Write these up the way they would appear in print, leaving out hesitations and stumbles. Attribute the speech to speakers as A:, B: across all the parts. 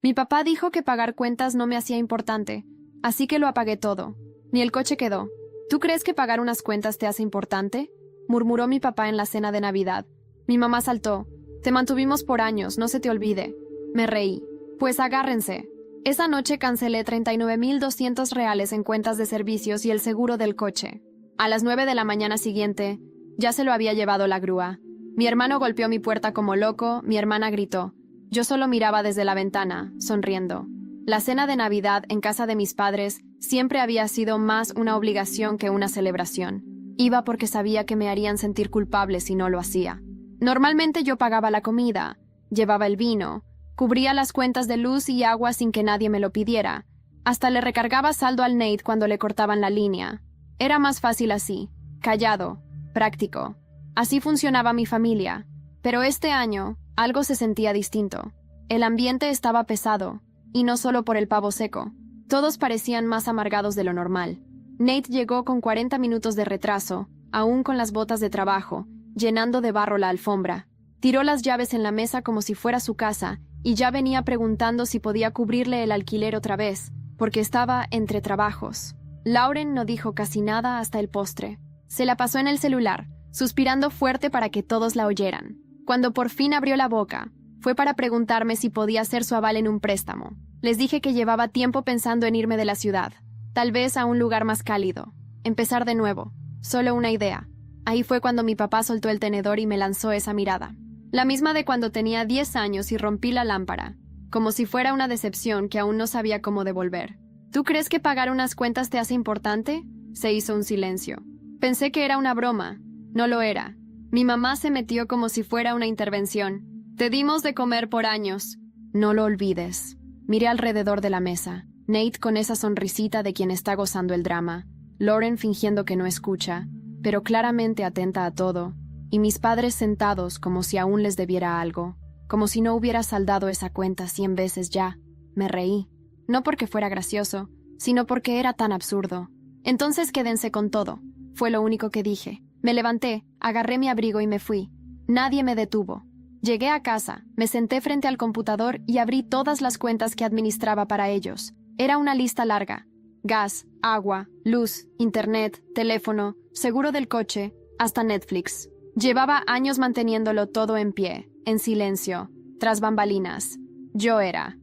A: Mi papá dijo que pagar cuentas no me hacía importante, así que lo apagué todo. Ni el coche quedó. ¿Tú crees que pagar unas cuentas te hace importante?, murmuró mi papá en la cena de Navidad. Mi mamá saltó. Te mantuvimos por años, no se te olvide. Me reí. Pues agárrense. Esa noche cancelé 39,200 reales en cuentas de servicios y el seguro del coche. A las 9 de la mañana siguiente, ya se lo había llevado la grúa. Mi hermano golpeó mi puerta como loco, mi hermana gritó. Yo solo miraba desde la ventana, sonriendo. La cena de Navidad en casa de mis padres siempre había sido más una obligación que una celebración. Iba porque sabía que me harían sentir culpable si no lo hacía. Normalmente yo pagaba la comida, llevaba el vino, cubría las cuentas de luz y agua sin que nadie me lo pidiera. Hasta le recargaba saldo al Nate cuando le cortaban la línea. Era más fácil así, callado, práctico. Así funcionaba mi familia. Pero este año, algo se sentía distinto. El ambiente estaba pesado, y no solo por el pavo seco. Todos parecían más amargados de lo normal. Nate llegó con 40 minutos de retraso, aún con las botas de trabajo, llenando de barro la alfombra. Tiró las llaves en la mesa como si fuera su casa, y ya venía preguntando si podía cubrirle el alquiler otra vez, porque estaba entre trabajos. Lauren no dijo casi nada hasta el postre. Se la pasó en el celular, suspirando fuerte para que todos la oyeran. Cuando por fin abrió la boca, fue para preguntarme si podía ser su aval en un préstamo. Les dije que llevaba tiempo pensando en irme de la ciudad, tal vez a un lugar más cálido. Empezar de nuevo. Solo una idea. Ahí fue cuando mi papá soltó el tenedor y me lanzó esa mirada. La misma de cuando tenía 10 años y rompí la lámpara, como si fuera una decepción que aún no sabía cómo devolver. ¿Tú crees que pagar unas cuentas te hace importante? Se hizo un silencio. Pensé que era una broma. No lo era. Mi mamá se metió como si fuera una intervención. Te dimos de comer por años. No lo olvides. Miré alrededor de la mesa. Nate con esa sonrisita de quien está gozando el drama. Lauren fingiendo que no escucha, pero claramente atenta a todo. Y mis padres sentados como si aún les debiera algo. Como si no hubiera saldado esa cuenta 100 veces ya. Me reí. No porque fuera gracioso, sino porque era tan absurdo. Entonces quédense con todo. Fue lo único que dije. Me levanté, agarré mi abrigo y me fui. Nadie me detuvo. Llegué a casa, me senté frente al computador y abrí todas las cuentas que administraba para ellos. Era una lista larga. Gas, agua, luz, internet, teléfono, seguro del coche, hasta Netflix. Llevaba años manteniéndolo todo en pie, en silencio, tras bambalinas. Yo era.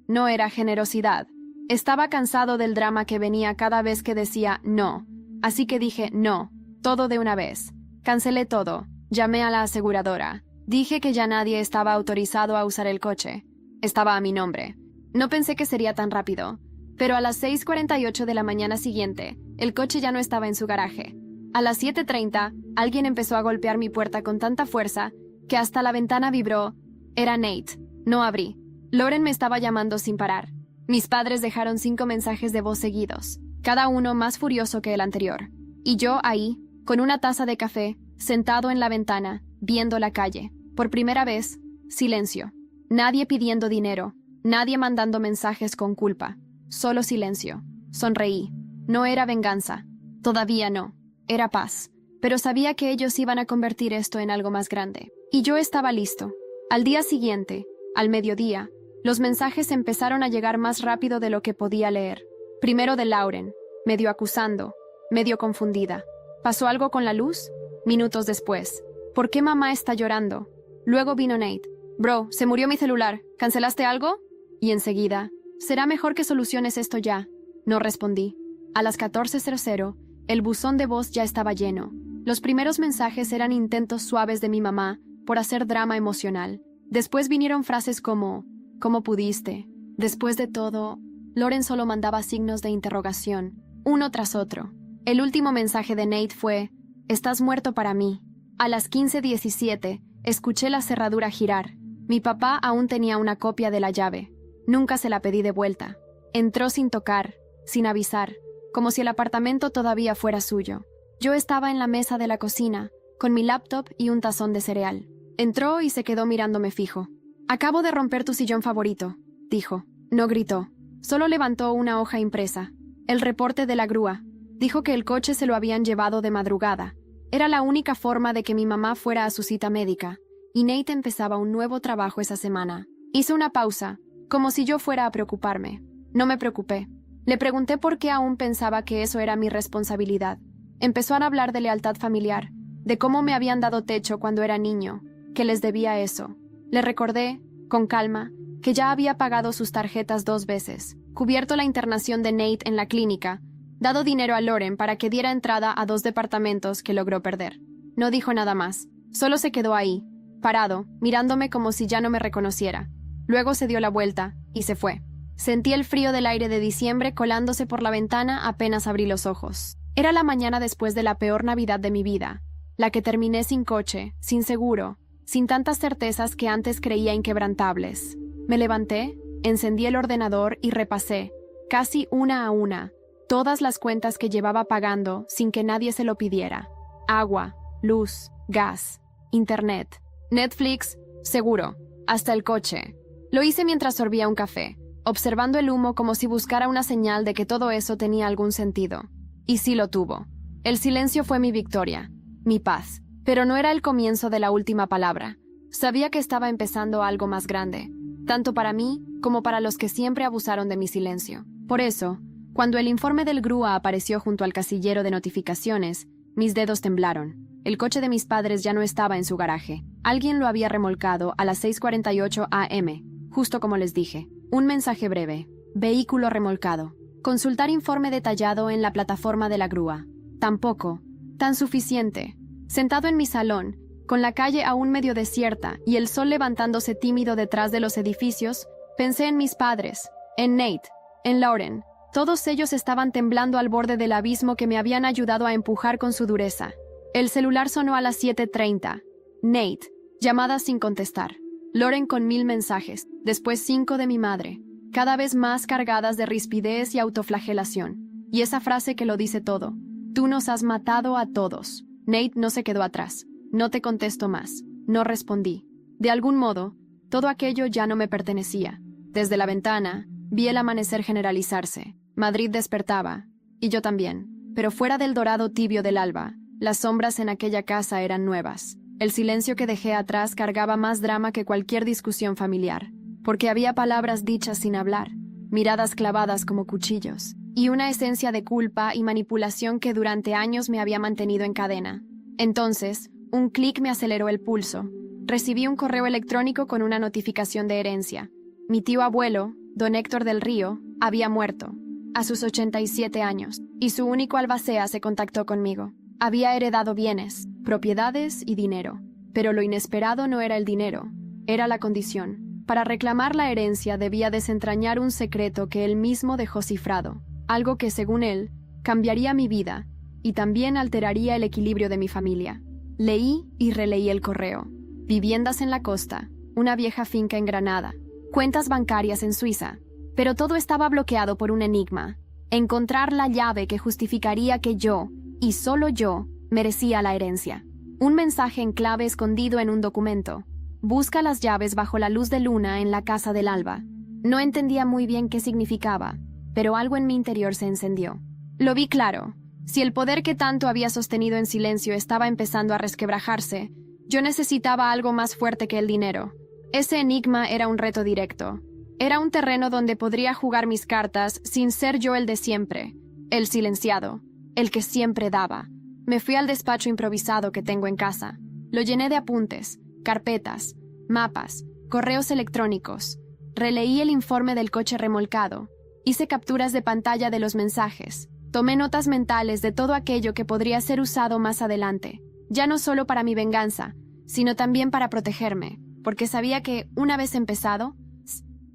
A: No era generosidad. Estaba cansado del drama que venía cada vez que decía no. Así que dije no, todo de una vez. Cancelé todo. Llamé a la aseguradora. Dije que ya nadie estaba autorizado a usar el coche. Estaba a mi nombre. No pensé que sería tan rápido. Pero a las 6:48 de la mañana siguiente, el coche ya no estaba en su garaje. A las 7:30, alguien empezó a golpear mi puerta con tanta fuerza que hasta la ventana vibró. Era Nate. No abrí. Lauren me estaba llamando sin parar. Mis padres dejaron 5 mensajes de voz seguidos, cada uno más furioso que el anterior. Y yo ahí, con una taza de café, sentado en la ventana, viendo la calle. Por primera vez, silencio. Nadie pidiendo dinero, nadie mandando mensajes con culpa. Solo silencio. Sonreí. No era venganza. Todavía no. Era paz. Pero sabía que ellos iban a convertir esto en algo más grande. Y yo estaba listo. Al día siguiente, al mediodía, los mensajes empezaron a llegar más rápido de lo que podía leer. Primero de Lauren, medio acusando, medio confundida. ¿Pasó algo con la luz? Minutos después. ¿Por qué mamá está llorando? Luego vino Nate. Bro, se murió mi celular. ¿Cancelaste algo? Y enseguida, será mejor que soluciones esto ya. No respondí. A las 14:00, el buzón de voz ya estaba lleno. Los primeros mensajes eran intentos suaves de mi mamá por hacer drama emocional. Después vinieron frases como ¿cómo pudiste? Después de todo, Lauren solo mandaba signos de interrogación, uno tras otro. El último mensaje de Nate fue «Estás muerto para mí». A las 15:17, escuché la cerradura girar. Mi papá aún tenía una copia de la llave. Nunca se la pedí de vuelta. Entró sin tocar, sin avisar, como si el apartamento todavía fuera suyo. Yo estaba en la mesa de la cocina, con mi laptop y un tazón de cereal. Entró y se quedó mirándome fijo. «Acabo de romper tu sillón favorito», dijo. No gritó, solo levantó una hoja impresa. El reporte de la grúa. Dijo que el coche se lo habían llevado de madrugada. Era la única forma de que mi mamá fuera a su cita médica. y Nate empezaba un nuevo trabajo esa semana. Hice una pausa, como si yo fuera a preocuparme. No me preocupé. Le pregunté por qué aún pensaba que eso era mi responsabilidad. Empezó a hablar de lealtad familiar, de cómo me habían dado techo cuando era niño, que les debía eso. Le recordé, con calma, que ya había pagado sus tarjetas 2 veces, cubierto la internación de Nate en la clínica, dado dinero a Lauren para que diera entrada a 2 departamentos que logró perder. No dijo nada más. Solo se quedó ahí, parado, mirándome como si ya no me reconociera. Luego se dio la vuelta y se fue. Sentí el frío del aire de diciembre colándose por la ventana apenas abrí los ojos. Era la mañana después de la peor Navidad de mi vida, la que terminé sin coche, sin seguro, sin tantas certezas que antes creía inquebrantables. Me levanté, encendí el ordenador y repasé, casi una a una, todas las cuentas que llevaba pagando sin que nadie se lo pidiera. Agua, luz, gas, internet, Netflix, seguro, hasta el coche. Lo hice mientras sorbía un café, observando el humo como si buscara una señal de que todo eso tenía algún sentido. Y sí lo tuvo. El silencio fue mi victoria, mi paz, pero no era el comienzo de la última palabra. Sabía que estaba empezando algo más grande, tanto para mí como para los que siempre abusaron de mi silencio. Por eso, cuando el informe del grúa apareció junto al casillero de notificaciones, mis dedos temblaron. El coche de mis padres ya no estaba en su garaje. Alguien lo había remolcado a las 6:48 a.m., justo como les dije. Un mensaje breve. Vehículo remolcado. Consultar informe detallado en la plataforma de la grúa. Tampoco. Tan suficiente. Sentado en mi salón, con la calle aún medio desierta y el sol levantándose tímido detrás de los edificios, pensé en mis padres, en Nate, en Lauren. Todos ellos estaban temblando al borde del abismo que me habían ayudado a empujar con su dureza. El celular sonó a las 7:30. Nate, llamada sin contestar. Lauren con 1000 mensajes, después 5 de mi madre, cada vez más cargadas de rispidez y autoflagelación. Y esa frase que lo dice todo. Tú nos has matado a todos. Nate no se quedó atrás. No te contesto más. No respondí. De algún modo, todo aquello ya no me pertenecía. Desde la ventana, vi el amanecer generalizarse. Madrid despertaba, y yo también. Pero fuera del dorado tibio del alba, las sombras en aquella casa eran nuevas. El silencio que dejé atrás cargaba más drama que cualquier discusión familiar, porque había palabras dichas sin hablar, miradas clavadas como cuchillos, y una esencia de culpa y manipulación que durante años me había mantenido en cadena. Entonces, un clic me aceleró el pulso. Recibí un correo electrónico con una notificación de herencia. Mi tío abuelo, don Héctor del Río, había muerto, a sus 87 años, y su único albacea se contactó conmigo. Había heredado bienes, propiedades y dinero, pero lo inesperado no era el dinero, era la condición. Para reclamar la herencia debía desentrañar un secreto que él mismo dejó cifrado, algo que, según él, cambiaría mi vida y también alteraría el equilibrio de mi familia. Leí y releí el correo. Viviendas en la costa, una vieja finca en Granada, cuentas bancarias en Suiza, pero todo estaba bloqueado por un enigma: encontrar la llave que justificaría que yo, y solo yo, merecía la herencia. Un mensaje en clave escondido en un documento. Busca las llaves bajo la luz de luna en la casa del alba. No entendía muy bien qué significaba, pero algo en mi interior se encendió. Lo vi claro. Si el poder que tanto había sostenido en silencio estaba empezando a resquebrajarse, yo necesitaba algo más fuerte que el dinero. Ese enigma era un reto directo. Era un terreno donde podría jugar mis cartas sin ser yo el de siempre, el silenciado, el que siempre daba. Me fui al despacho improvisado que tengo en casa. Lo llené de apuntes, carpetas, mapas, correos electrónicos. Releí el informe del coche remolcado. Hice capturas de pantalla de los mensajes. Tomé notas mentales de todo aquello que podría ser usado más adelante, ya no solo para mi venganza, sino también para protegerme, porque sabía que, una vez empezado,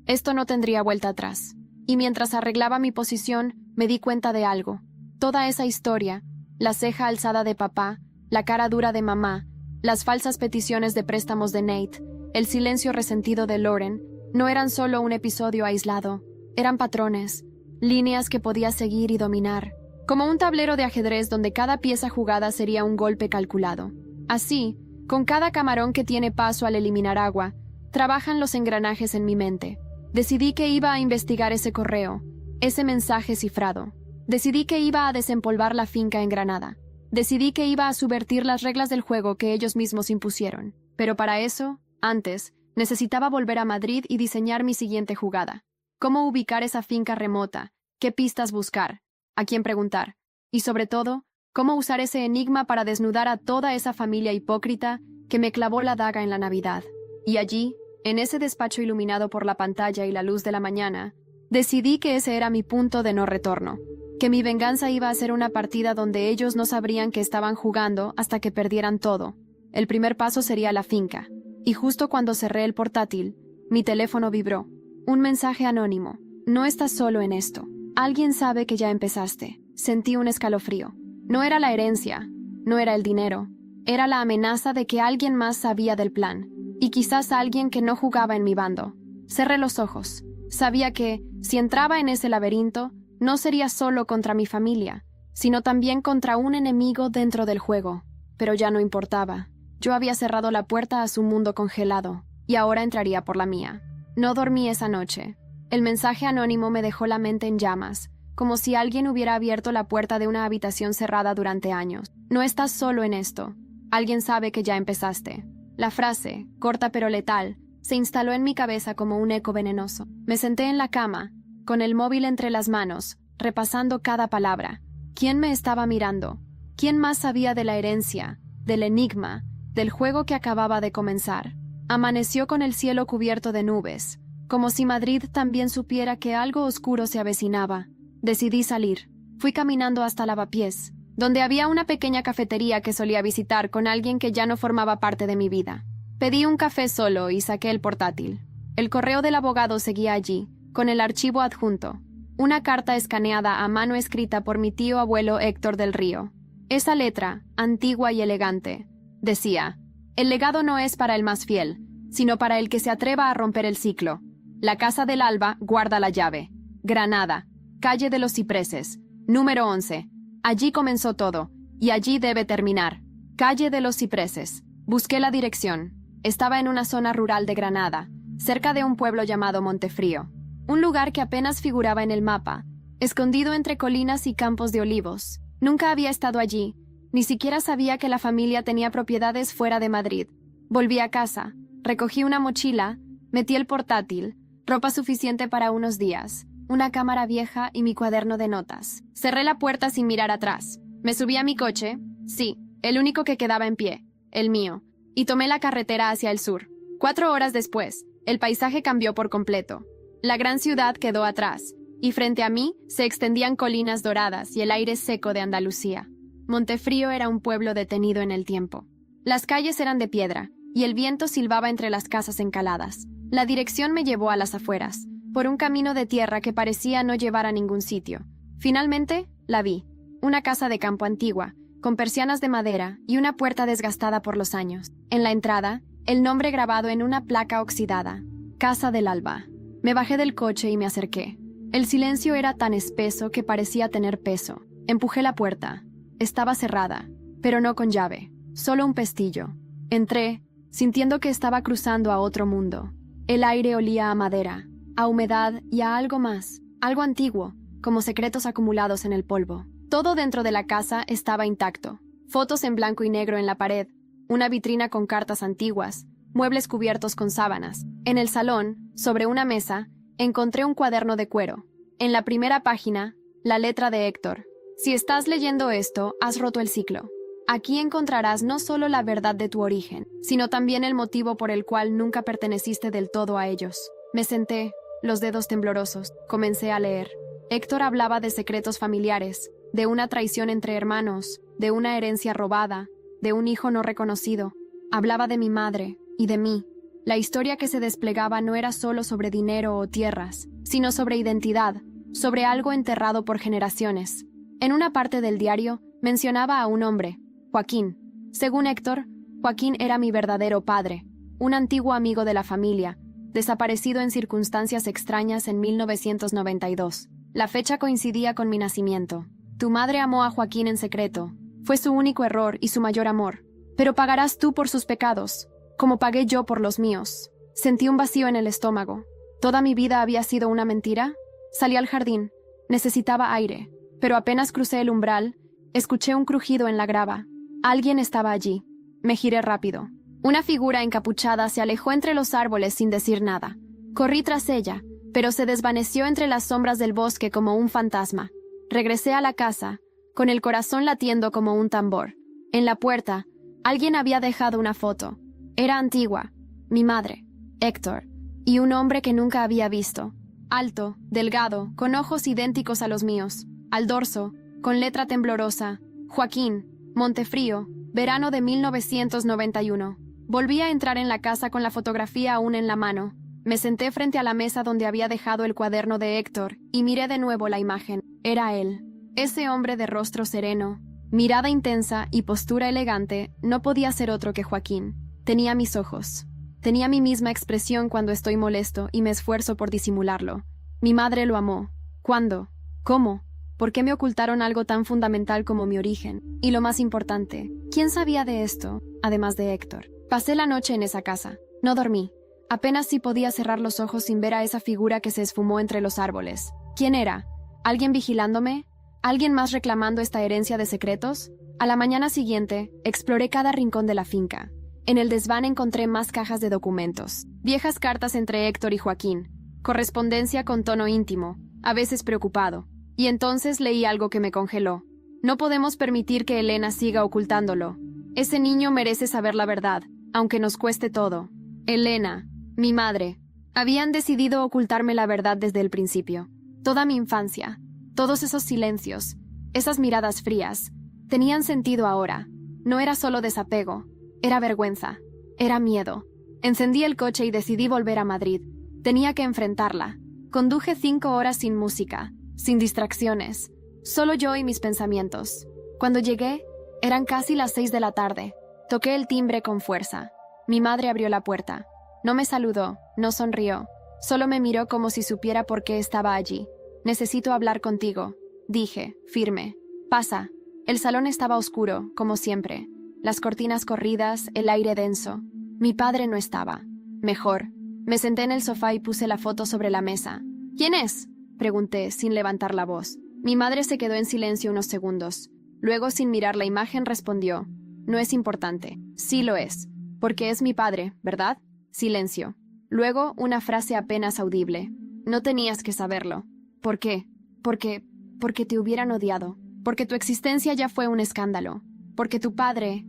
A: esto no tendría vuelta atrás. Y mientras arreglaba mi posición, me di cuenta de algo. Toda esa historia, la ceja alzada de papá, la cara dura de mamá, las falsas peticiones de préstamos de Nate, el silencio resentido de Lauren, no eran solo un episodio aislado, eran patrones, líneas que podía seguir y dominar, como un tablero de ajedrez donde cada pieza jugada sería un golpe calculado. Así, con cada camarón que tiene paso al eliminar agua, trabajan los engranajes en mi mente. Decidí que iba a investigar ese correo, ese mensaje cifrado. Decidí que iba a desempolvar la finca en Granada. Decidí que iba a subvertir las reglas del juego que ellos mismos impusieron. Pero para eso, antes, necesitaba volver a Madrid y diseñar mi siguiente jugada. ¿Cómo ubicar esa finca remota? ¿Qué pistas buscar? ¿A quién preguntar? Y sobre todo, ¿cómo usar ese enigma para desnudar a toda esa familia hipócrita que me clavó la daga en la Navidad? Y allí, en ese despacho iluminado por la pantalla y la luz de la mañana, decidí que ese era mi punto de no retorno, que mi venganza iba a ser una partida donde ellos no sabrían que estaban jugando hasta que perdieran todo. El primer paso sería la finca, y justo cuando cerré el portátil, mi teléfono vibró. Un mensaje anónimo. No estás solo en esto. Alguien sabe que ya empezaste. Sentí un escalofrío. No era la herencia, no era el dinero, era la amenaza de que alguien más sabía del plan, y quizás alguien que no jugaba en mi bando. Cerré los ojos. Sabía que, si entraba en ese laberinto, no sería solo contra mi familia, sino también contra un enemigo dentro del juego. Pero ya no importaba. Yo había cerrado la puerta a su mundo congelado, y ahora entraría por la mía. No dormí esa noche. El mensaje anónimo me dejó la mente en llamas, como si alguien hubiera abierto la puerta de una habitación cerrada durante años. No estás solo en esto. Alguien sabe que ya empezaste. La frase, corta pero letal, se instaló en mi cabeza como un eco venenoso. Me senté en la cama, con el móvil entre las manos, repasando cada palabra. ¿Quién me estaba mirando? ¿Quién más sabía de la herencia, del enigma, del juego que acababa de comenzar? Amaneció con el cielo cubierto de nubes, como si Madrid también supiera que algo oscuro se avecinaba. Decidí salir. Fui caminando hasta Lavapiés, donde había una pequeña cafetería que solía visitar con alguien que ya no formaba parte de mi vida. Pedí un café solo y saqué el portátil. El correo del abogado seguía allí, con el archivo adjunto. Una carta escaneada a mano escrita por mi tío abuelo Héctor del Río. Esa letra, antigua y elegante, decía: el legado no es para el más fiel, sino para el que se atreva a romper el ciclo. La Casa del Alba guarda la llave. Granada, calle de los Cipreses, número 11. Allí comenzó todo, y allí debe terminar. Calle de los Cipreses. Busqué la dirección. Estaba en una zona rural de Granada, cerca de un pueblo llamado Montefrío. Un lugar que apenas figuraba en el mapa, escondido entre colinas y campos de olivos. Nunca había estado allí. Ni siquiera sabía que la familia tenía propiedades fuera de Madrid. Volví a casa, recogí una mochila, metí el portátil, ropa suficiente para unos días, una cámara vieja y mi cuaderno de notas. Cerré la puerta sin mirar atrás. Me subí a mi coche, sí, el único que quedaba en pie, el mío, y tomé la carretera hacia el sur. 4 horas después, el paisaje cambió por completo. La gran ciudad quedó atrás, y frente a mí se extendían colinas doradas y el aire seco de Andalucía. Montefrío era un pueblo detenido en el tiempo. Las calles eran de piedra, y el viento silbaba entre las casas encaladas. La dirección me llevó a las afueras, por un camino de tierra que parecía no llevar a ningún sitio. Finalmente, la vi. Una casa de campo antigua, con persianas de madera y una puerta desgastada por los años. En la entrada, el nombre grabado en una placa oxidada: Casa del Alba. Me bajé del coche y me acerqué. El silencio era tan espeso que parecía tener peso. Empujé la puerta. Estaba cerrada, pero no con llave, solo un pestillo. Entré, sintiendo que estaba cruzando a otro mundo. El aire olía a madera, a humedad y a algo más, algo antiguo, como secretos acumulados en el polvo. Todo dentro de la casa estaba intacto. Fotos en blanco y negro en la pared, una vitrina con cartas antiguas, muebles cubiertos con sábanas. En el salón, sobre una mesa, encontré un cuaderno de cuero. En la primera página, la letra de Héctor. Si estás leyendo esto, has roto el ciclo. Aquí encontrarás no solo la verdad de tu origen, sino también el motivo por el cual nunca perteneciste del todo a ellos. Me senté, los dedos temblorosos, comencé a leer. Héctor hablaba de secretos familiares, de una traición entre hermanos, de una herencia robada, de un hijo no reconocido. Hablaba de mi madre y de mí. La historia que se desplegaba no era solo sobre dinero o tierras, sino sobre identidad, sobre algo enterrado por generaciones. En una parte del diario, mencionaba a un hombre, Joaquín. Según Héctor, Joaquín era mi verdadero padre, un antiguo amigo de la familia, desaparecido en circunstancias extrañas en 1992. La fecha coincidía con mi nacimiento. Tu madre amó a Joaquín en secreto. Fue su único error y su mayor amor. Pero pagarás tú por sus pecados, como pagué yo por los míos. Sentí un vacío en el estómago. ¿Toda mi vida había sido una mentira? Salí al jardín. Necesitaba aire. Pero apenas crucé el umbral, escuché un crujido en la grava. Alguien estaba allí. Me giré rápido. Una figura encapuchada se alejó entre los árboles sin decir nada. Corrí tras ella, pero se desvaneció entre las sombras del bosque como un fantasma. Regresé a la casa, con el corazón latiendo como un tambor. En la puerta, alguien había dejado una foto. Era antigua. Mi madre, Héctor, y un hombre que nunca había visto. Alto, delgado, con ojos idénticos a los míos. Al dorso, con letra temblorosa, Joaquín, Montefrío, verano de 1991. Volví a entrar en la casa con la fotografía aún en la mano. Me senté frente a la mesa donde había dejado el cuaderno de Héctor y miré de nuevo la imagen. Era él. Ese hombre de rostro sereno, mirada intensa y postura elegante no podía ser otro que Joaquín. Tenía mis ojos. Tenía mi misma expresión cuando estoy molesto y me esfuerzo por disimularlo. Mi madre lo amó. ¿Cuándo? ¿Cómo? ¿Por qué me ocultaron algo tan fundamental como mi origen? Y lo más importante, ¿quién sabía de esto, además de Héctor? Pasé la noche en esa casa. No dormí. Apenas si podía cerrar los ojos sin ver a esa figura que se esfumó entre los árboles. ¿Quién era? ¿Alguien vigilándome? ¿Alguien más reclamando esta herencia de secretos? A la mañana siguiente, exploré cada rincón de la finca. En el desván encontré más cajas de documentos, viejas cartas entre Héctor y Joaquín, correspondencia con tono íntimo, a veces preocupado. Y entonces leí algo que me congeló. No podemos permitir que Elena siga ocultándolo. Ese niño merece saber la verdad, aunque nos cueste todo. Elena, mi madre, habían decidido ocultarme la verdad desde el principio. Toda mi infancia, todos esos silencios, esas miradas frías, tenían sentido ahora. No era solo desapego, era vergüenza, era miedo. Encendí el coche y decidí volver a Madrid. Tenía que enfrentarla. Conduje 5 horas sin música, sin distracciones, solo yo y mis pensamientos. Cuando llegué, eran casi las 6 de la tarde. Toqué el timbre con fuerza. Mi madre abrió la puerta. No me saludó, no sonrió. Solo me miró como si supiera por qué estaba allí. «Necesito hablar contigo», dije, firme. «Pasa». El salón estaba oscuro, como siempre. Las cortinas corridas, el aire denso. Mi padre no estaba. Mejor. Me senté en el sofá y puse la foto sobre la mesa. «¿Quién es?», pregunté, sin levantar la voz. Mi madre se quedó en silencio unos segundos. Luego, sin mirar la imagen, respondió. «No es importante». «Sí lo es. Porque es mi padre, ¿verdad?». Silencio. Luego, una frase apenas audible. «No tenías que saberlo». «¿Por qué?». Porque te hubieran odiado. Porque tu existencia ya fue un escándalo. Porque tu padre,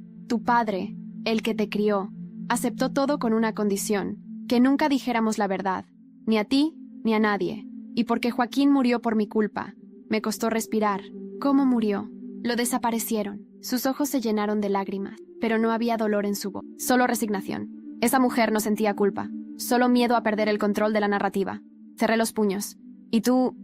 A: el que te crió, aceptó todo con una condición, que nunca dijéramos la verdad, ni a ti ni a nadie. Y porque Joaquín murió por mi culpa. Me costó respirar. ¿Cómo murió? Lo desaparecieron. Sus ojos se llenaron de lágrimas, pero no había dolor en su voz, solo resignación. Esa mujer no sentía culpa, solo miedo a perder el control de la narrativa. Cerré los puños. Y tú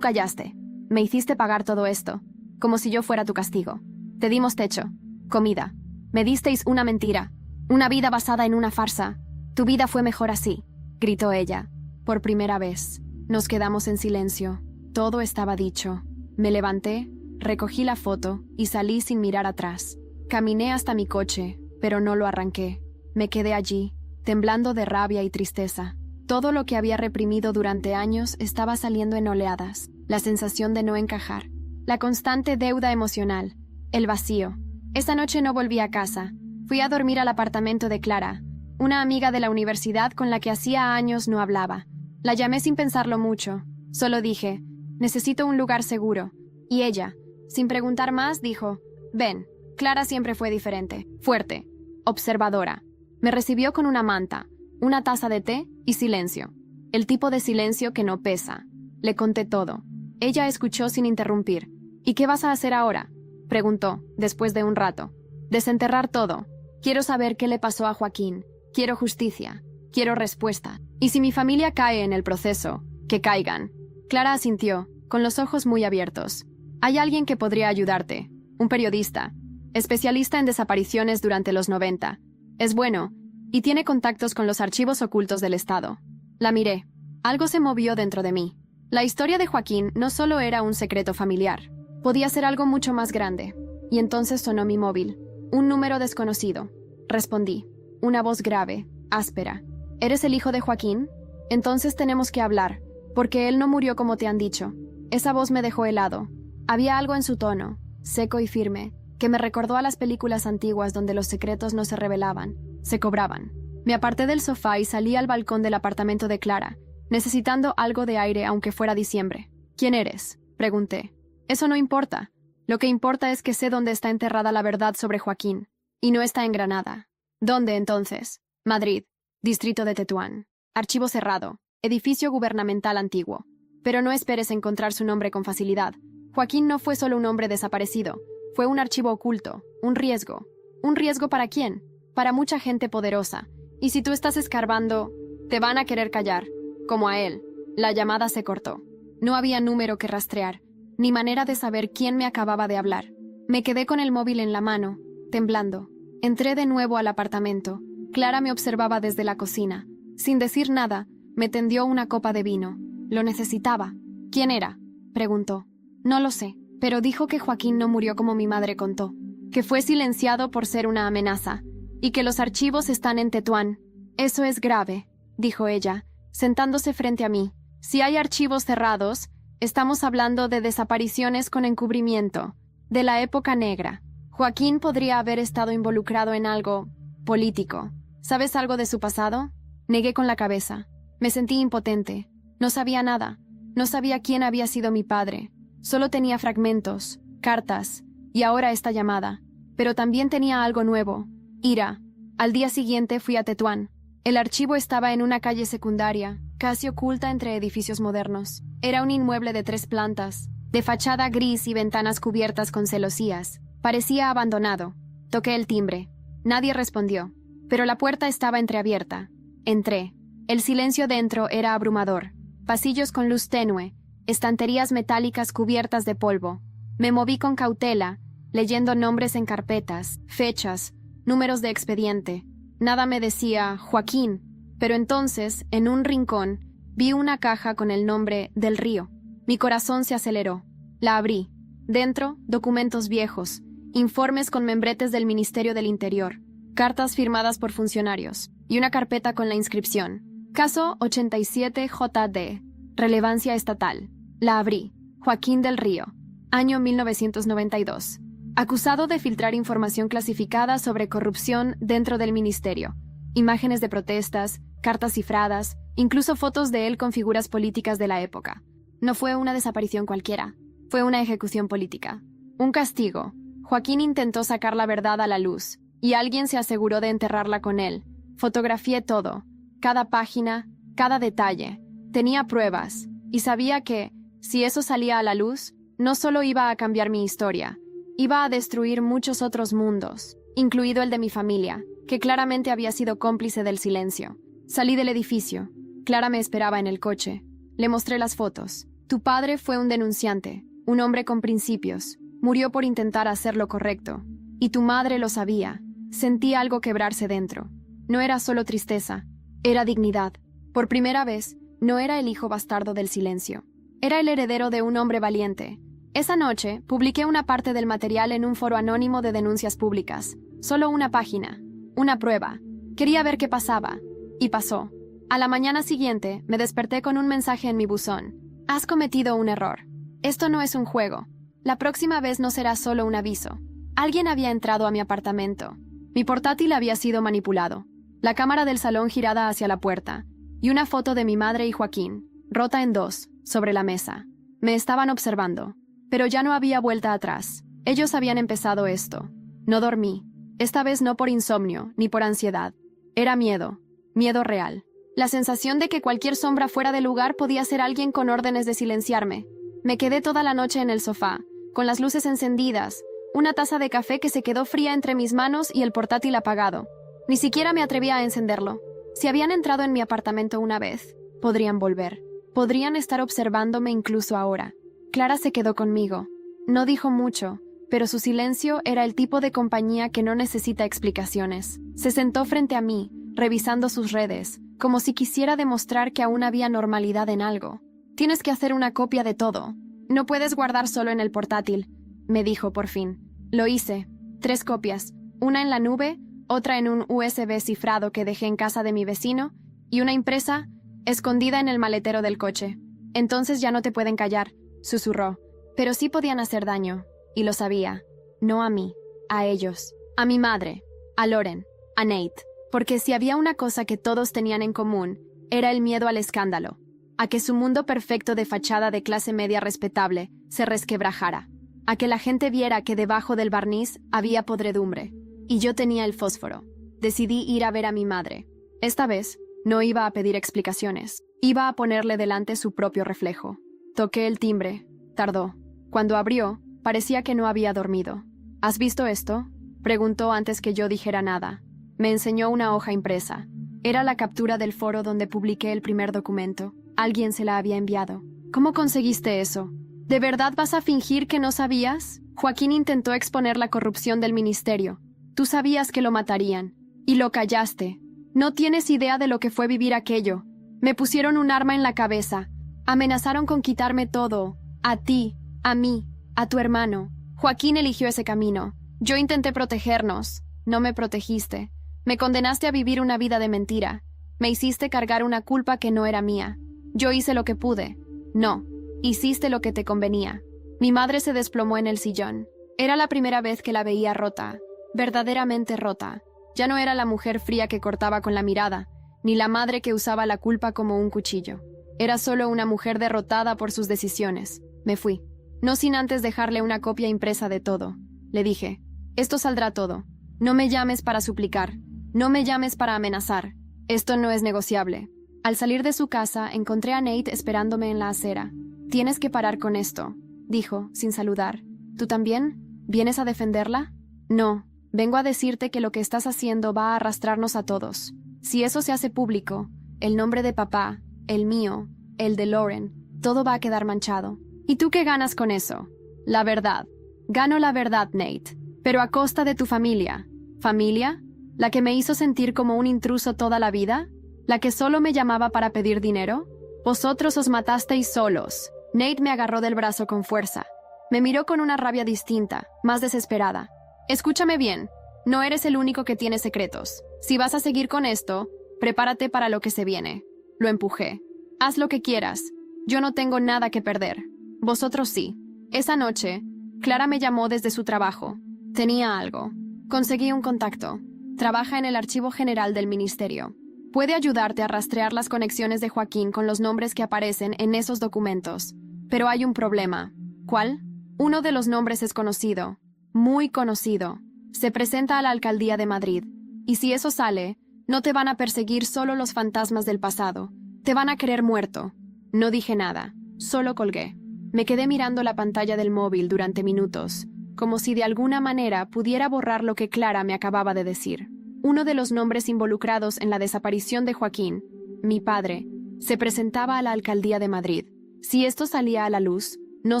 A: callaste. Me hiciste pagar todo esto, como si yo fuera tu castigo. Te dimos techo, comida. Me disteis una mentira, una vida basada en una farsa. Tu vida fue mejor así, gritó ella. Por primera vez. Nos quedamos en silencio. Todo estaba dicho. Me levanté, recogí la foto y salí sin mirar atrás. Caminé hasta mi coche, pero no lo arranqué. Me quedé allí, temblando de rabia y tristeza. Todo lo que había reprimido durante años estaba saliendo en oleadas. La sensación de no encajar, la constante deuda emocional, el vacío. Esa noche no volví a casa. Fui a dormir al apartamento de Clara, una amiga de la universidad con la que hacía años no hablaba. La llamé sin pensarlo mucho. Solo dije, necesito un lugar seguro. Y ella, sin preguntar más, dijo, ven. Clara siempre fue diferente, fuerte, observadora. Me recibió con una manta, una taza de té y silencio. El tipo de silencio que no pesa. Le conté todo. Ella escuchó sin interrumpir. ¿Y qué vas a hacer ahora?, preguntó, después de un rato. Desenterrar todo. Quiero saber qué le pasó a Joaquín. Quiero justicia. Quiero respuesta. Y si mi familia cae en el proceso, que caigan. Clara asintió, con los ojos muy abiertos. Hay alguien que podría ayudarte. Un periodista. Especialista en desapariciones durante los 90. Es bueno, y tiene contactos con los archivos ocultos del Estado. La miré. Algo se movió dentro de mí. La historia de Joaquín no solo era un secreto familiar. Podía ser algo mucho más grande. Y entonces sonó mi móvil. Un número desconocido. Respondí. Una voz grave, áspera. ¿Eres el hijo de Joaquín? Entonces tenemos que hablar, porque él no murió como te han dicho. Esa voz me dejó helado. Había algo en su tono, seco y firme, que me recordó a las películas antiguas donde los secretos no se revelaban, se cobraban. Me aparté del sofá y salí al balcón del apartamento de Clara, necesitando algo de aire aunque fuera diciembre. ¿Quién eres?, pregunté. Eso no importa. Lo que importa es que sé dónde está enterrada la verdad sobre Joaquín, y no está en Granada. ¿Dónde entonces? Madrid, distrito de Tetuán. Archivo cerrado, edificio gubernamental antiguo. Pero no esperes encontrar su nombre con facilidad. Joaquín no fue solo un hombre desaparecido, fue un archivo oculto, un riesgo. ¿Un riesgo para quién? Para mucha gente poderosa. Y si tú estás escarbando, te van a querer callar, como a él. La llamada se cortó. No había número que rastrear, ni manera de saber quién me acababa de hablar. Me quedé con el móvil en la mano, temblando. Entré de nuevo al apartamento. Clara me observaba desde la cocina. Sin decir nada, me tendió una copa de vino. Lo necesitaba. ¿Quién era?, preguntó. No lo sé, pero dijo que Joaquín no murió como mi madre contó, que fue silenciado por ser una amenaza, y que los archivos están en Tetuán. Eso es grave, dijo ella, sentándose frente a mí. Si hay archivos cerrados, estamos hablando de desapariciones con encubrimiento, de la época negra. Joaquín podría haber estado involucrado en algo político. ¿Sabes algo de su pasado? Negué con la cabeza. Me sentí impotente. No sabía nada. No sabía quién había sido mi padre. Solo tenía fragmentos, cartas, y ahora esta llamada. Pero también tenía algo nuevo. Ira. Al día siguiente fui a Tetuán. El archivo estaba en una calle secundaria, casi oculta entre edificios modernos. Era un inmueble de 3 plantas, de fachada gris y ventanas cubiertas con celosías. Parecía abandonado. Toqué el timbre. Nadie respondió, pero la puerta estaba entreabierta. Entré. El silencio dentro era abrumador. Pasillos con luz tenue, estanterías metálicas cubiertas de polvo. Me moví con cautela, leyendo nombres en carpetas, fechas, números de expediente. Nada me decía Joaquín, pero entonces, en un rincón, vi una caja con el nombre Del Río. Mi corazón se aceleró. La abrí. Dentro, documentos viejos, informes con membretes del Ministerio del Interior, cartas firmadas por funcionarios, y una carpeta con la inscripción: Caso 87 JD, relevancia estatal. La abrí. Joaquín del Río, año 1992. Acusado de filtrar información clasificada sobre corrupción dentro del ministerio. Imágenes de protestas, cartas cifradas, incluso fotos de él con figuras políticas de la época. No fue una desaparición cualquiera, fue una ejecución política. Un castigo. Joaquín intentó sacar la verdad a la luz, y alguien se aseguró de enterrarla con él. Fotografié todo, cada página, cada detalle. Tenía pruebas, y sabía que, si eso salía a la luz, no solo iba a cambiar mi historia, iba a destruir muchos otros mundos, incluido el de mi familia, que claramente había sido cómplice del silencio. Salí del edificio. Clara me esperaba en el coche. Le mostré las fotos. Tu padre fue un denunciante, un hombre con principios. Murió por intentar hacer lo correcto. Y tu madre lo sabía. Sentí algo quebrarse dentro. No era solo tristeza, era dignidad. Por primera vez, no era el hijo bastardo del silencio. Era el heredero de un hombre valiente. Esa noche, publiqué una parte del material en un foro anónimo de denuncias públicas. Solo una página. Una prueba. Quería ver qué pasaba. Y pasó. A la mañana siguiente, me desperté con un mensaje en mi buzón. Has cometido un error. Esto no es un juego. La próxima vez no será solo un aviso. Alguien había entrado a mi apartamento. Mi portátil había sido manipulado. La cámara del salón girada hacia la puerta. Y una foto de mi madre y Joaquín, rota en 2, sobre la mesa. Me estaban observando. Pero ya no había vuelta atrás. Ellos habían empezado esto. No dormí. Esta vez no por insomnio, ni por ansiedad. Era miedo. Miedo real. La sensación de que cualquier sombra fuera de lugar podía ser alguien con órdenes de silenciarme. Me quedé toda la noche en el sofá, con las luces encendidas, una taza de café que se quedó fría entre mis manos y el portátil apagado. Ni siquiera me atrevía a encenderlo. Si habían entrado en mi apartamento una vez, podrían volver. Podrían estar observándome incluso ahora. Clara se quedó conmigo. No dijo mucho, pero su silencio era el tipo de compañía que no necesita explicaciones. Se sentó frente a mí, revisando sus redes, como si quisiera demostrar que aún había normalidad en algo. Tienes que hacer una copia de todo. No puedes guardar solo en el portátil, me dijo por fin. Lo hice. 3 copias. Una en la nube, otra en un USB cifrado que dejé en casa de mi vecino, y una impresa, escondida en el maletero del coche. Entonces ya no te pueden callar, susurró. Pero sí podían hacer daño, y lo sabía. No a mí. a ellos, a mi madre, a Lauren, a Nate, porque si había una cosa que todos tenían en común, era el miedo al escándalo, a que su mundo perfecto de fachada de clase media respetable se resquebrajara, a que la gente viera que debajo del barniz había podredumbre. Y yo tenía el fósforo. Decidí ir a ver a mi madre. Esta vez, no iba a pedir explicaciones. Iba a ponerle delante su propio reflejo. Toqué el timbre. Tardó. Cuando abrió, parecía que no había dormido. ¿Has visto esto?, preguntó antes que yo dijera nada. Me enseñó una hoja impresa. Era la captura del foro donde publiqué el primer documento. Alguien se la había enviado. ¿Cómo conseguiste eso? ¿De verdad vas a fingir que no sabías? Joaquín intentó exponer la corrupción del ministerio. Tú sabías que lo matarían. Y lo callaste. No tienes idea de lo que fue vivir aquello. Me pusieron un arma en la cabeza. Amenazaron con quitarme todo. A ti, a mí, a tu hermano. Joaquín eligió ese camino. Yo intenté protegernos. No me protegiste. Me condenaste a vivir una vida de mentira. Me hiciste cargar una culpa que no era mía. Yo hice lo que pude. No, hiciste lo que te convenía. Mi madre se desplomó en el sillón. Era la primera vez que la veía rota, verdaderamente rota. Ya no era la mujer fría que cortaba con la mirada, ni la madre que usaba la culpa como un cuchillo. Era solo una mujer derrotada por sus decisiones. Me fui, no sin antes dejarle una copia impresa de todo. Le dije, esto saldrá todo. No me llames para suplicar. No me llames para amenazar. Esto no es negociable. Al salir de su casa, encontré a Nate esperándome en la acera. Tienes que parar con esto, dijo, sin saludar. ¿Tú también? ¿Vienes a defenderla? No, vengo a decirte que lo que estás haciendo va a arrastrarnos a todos. Si eso se hace público, el nombre de papá, el mío, el de Lauren, todo va a quedar manchado. ¿Y tú qué ganas con eso? La verdad. Gano la verdad, Nate, pero a costa de tu familia. ¿Familia? ¿La que me hizo sentir como un intruso toda la vida? ¿La que solo me llamaba para pedir dinero? Vosotros os matasteis solos. Nate me agarró del brazo con fuerza. Me miró con una rabia distinta, más desesperada. Escúchame bien, no eres el único que tiene secretos. Si vas a seguir con esto, prepárate para lo que se viene. Lo empujé. Haz lo que quieras. Yo no tengo nada que perder. Vosotros sí. Esa noche, Clara me llamó desde su trabajo. Tenía algo. Conseguí un contacto. Trabaja en el Archivo General del Ministerio. Puede ayudarte a rastrear las conexiones de Joaquín con los nombres que aparecen en esos documentos. Pero hay un problema. ¿Cuál? Uno de los nombres es conocido. Muy conocido. Se presenta a la alcaldía de Madrid. Y si eso sale, no te van a perseguir solo los fantasmas del pasado. Te van a querer muerto. No dije nada. Solo colgué. Me quedé mirando la pantalla del móvil durante minutos, como si de alguna manera pudiera borrar lo que Clara me acababa de decir. Uno de los nombres involucrados en la desaparición de Joaquín, mi padre, se presentaba a la alcaldía de Madrid. Si esto salía a la luz, no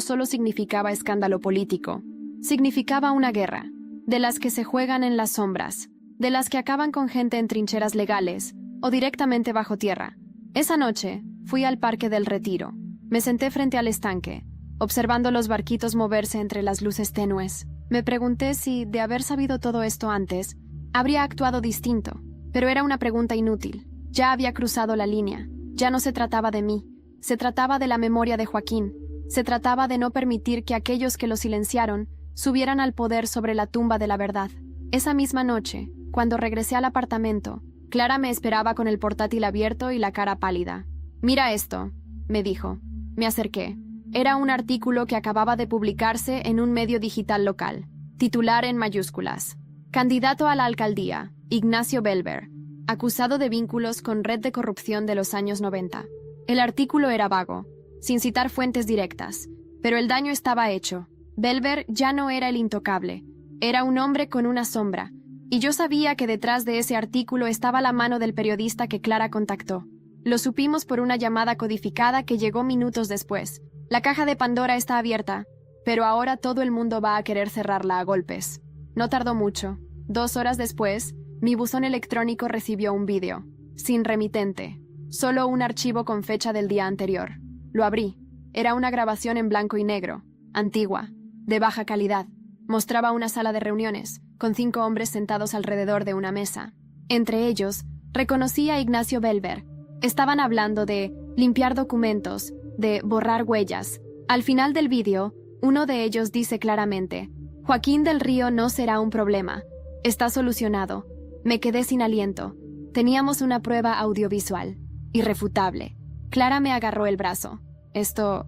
A: solo significaba escándalo político, significaba una guerra, de las que se juegan en las sombras, de las que acaban con gente en trincheras legales o directamente bajo tierra. Esa noche, fui al Parque del Retiro. Me senté frente al estanque, observando los barquitos moverse entre las luces tenues. Me pregunté si, de haber sabido todo esto antes, habría actuado distinto, pero era una pregunta inútil. Ya había cruzado la línea. Ya no se trataba de mí. Se trataba de la memoria de Joaquín. Se trataba de no permitir que aquellos que lo silenciaron subieran al poder sobre la tumba de la verdad. Esa misma noche, cuando regresé al apartamento, Clara me esperaba con el portátil abierto y la cara pálida. «Mira esto», me dijo. Me acerqué. Era un artículo que acababa de publicarse en un medio digital local. Titular en mayúsculas. Candidato a la alcaldía, Ignacio Belver, acusado de vínculos con red de corrupción de los años 90. El artículo era vago, sin citar fuentes directas, pero el daño estaba hecho. Belver ya no era el intocable, era un hombre con una sombra, y yo sabía que detrás de ese artículo estaba la mano del periodista que Clara contactó. Lo supimos por una llamada codificada que llegó minutos después. La caja de Pandora está abierta, pero ahora todo el mundo va a querer cerrarla a golpes. No tardó mucho. 2 horas después, mi buzón electrónico recibió un vídeo, sin remitente, solo un archivo con fecha del día anterior. Lo abrí. Era una grabación en blanco y negro, antigua, de baja calidad. Mostraba una sala de reuniones, con 5 hombres sentados alrededor de una mesa. Entre ellos, reconocí a Ignacio Belver. Estaban hablando de limpiar documentos, de borrar huellas. Al final del vídeo, uno de ellos dice claramente: Joaquín del Río no será un problema. Está solucionado. Me quedé sin aliento. Teníamos una prueba audiovisual. Irrefutable. Clara me agarró el brazo. Esto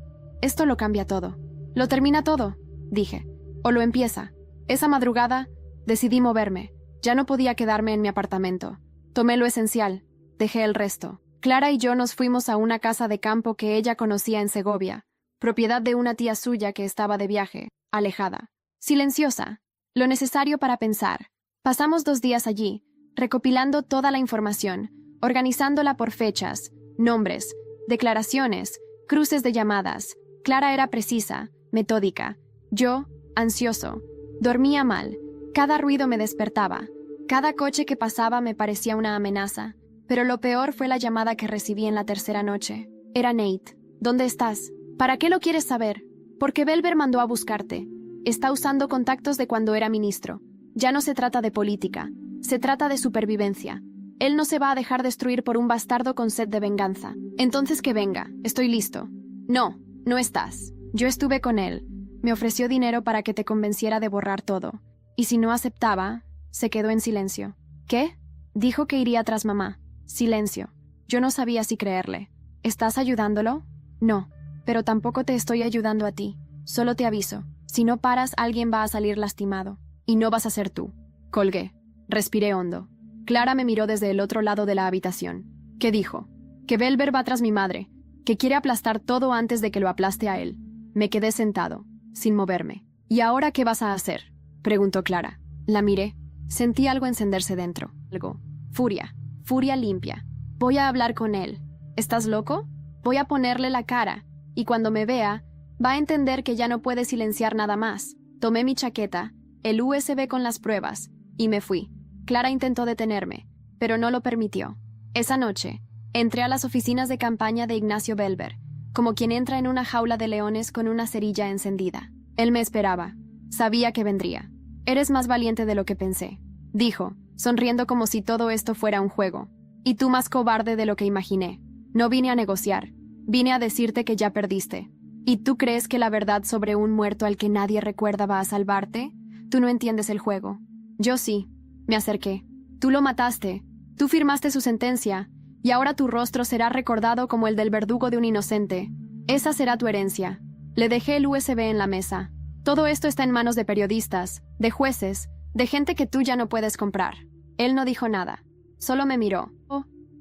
A: lo cambia todo. Lo termina todo, dije. O lo empieza. Esa madrugada decidí moverme. Ya no podía quedarme en mi apartamento. Tomé lo esencial. Dejé el resto. Clara y yo nos fuimos a una casa de campo que ella conocía en Segovia, propiedad de una tía suya que estaba de viaje, alejada. Silenciosa. Lo necesario para pensar. Pasamos 2 días allí, recopilando toda la información, organizándola por fechas, nombres, declaraciones, cruces de llamadas. Clara era precisa, metódica. Yo, ansioso. Dormía mal. Cada ruido me despertaba. Cada coche que pasaba me parecía una amenaza. Pero lo peor fue la llamada que recibí en la tercera noche. Era Nate. ¿Dónde estás? ¿Para qué lo quieres saber? Porque Belver mandó a buscarte. Está usando contactos de cuando era ministro. Ya no se trata de política. Se trata de supervivencia. Él no se va a dejar destruir por un bastardo con sed de venganza. Entonces que venga. Estoy listo. No, no estás. Yo estuve con él. Me ofreció dinero para que te convenciera de borrar todo. Y si no aceptaba, se quedó en silencio. ¿Qué? Dijo que iría tras mamá. Silencio. Yo no sabía si creerle. ¿Estás ayudándolo? No. Pero tampoco te estoy ayudando a ti. Solo te aviso. Si no paras, alguien va a salir lastimado. Y no vas a ser tú. Colgué. Respiré hondo. Clara me miró desde el otro lado de la habitación. ¿Qué dijo? Que Belver va tras mi madre. Que quiere aplastar todo antes de que lo aplaste a él. Me quedé sentado, sin moverme. ¿Y ahora qué vas a hacer? Preguntó Clara. La miré. Sentí algo encenderse dentro. Algo. Furia. Furia limpia. Voy a hablar con él. ¿Estás loco? Voy a ponerle la cara. Y cuando me vea, va a entender que ya no puede silenciar nada más. Tomé mi chaqueta, el USB con las pruebas, y me fui. Clara intentó detenerme, pero no lo permitió. Esa noche, entré a las oficinas de campaña de Ignacio Belver, como quien entra en una jaula de leones con una cerilla encendida. Él me esperaba. Sabía que vendría. Eres más valiente de lo que pensé, dijo, sonriendo como si todo esto fuera un juego. Y tú más cobarde de lo que imaginé. No vine a negociar. Vine a decirte que ya perdiste. ¿Y tú crees que la verdad sobre un muerto al que nadie recuerda va a salvarte? Tú no entiendes el juego. Yo sí. Me acerqué. Tú lo mataste. Tú firmaste su sentencia. Y ahora tu rostro será recordado como el del verdugo de un inocente. Esa será tu herencia. Le dejé el USB en la mesa. Todo esto está en manos de periodistas, de jueces, de gente que tú ya no puedes comprar. Él no dijo nada. Solo me miró,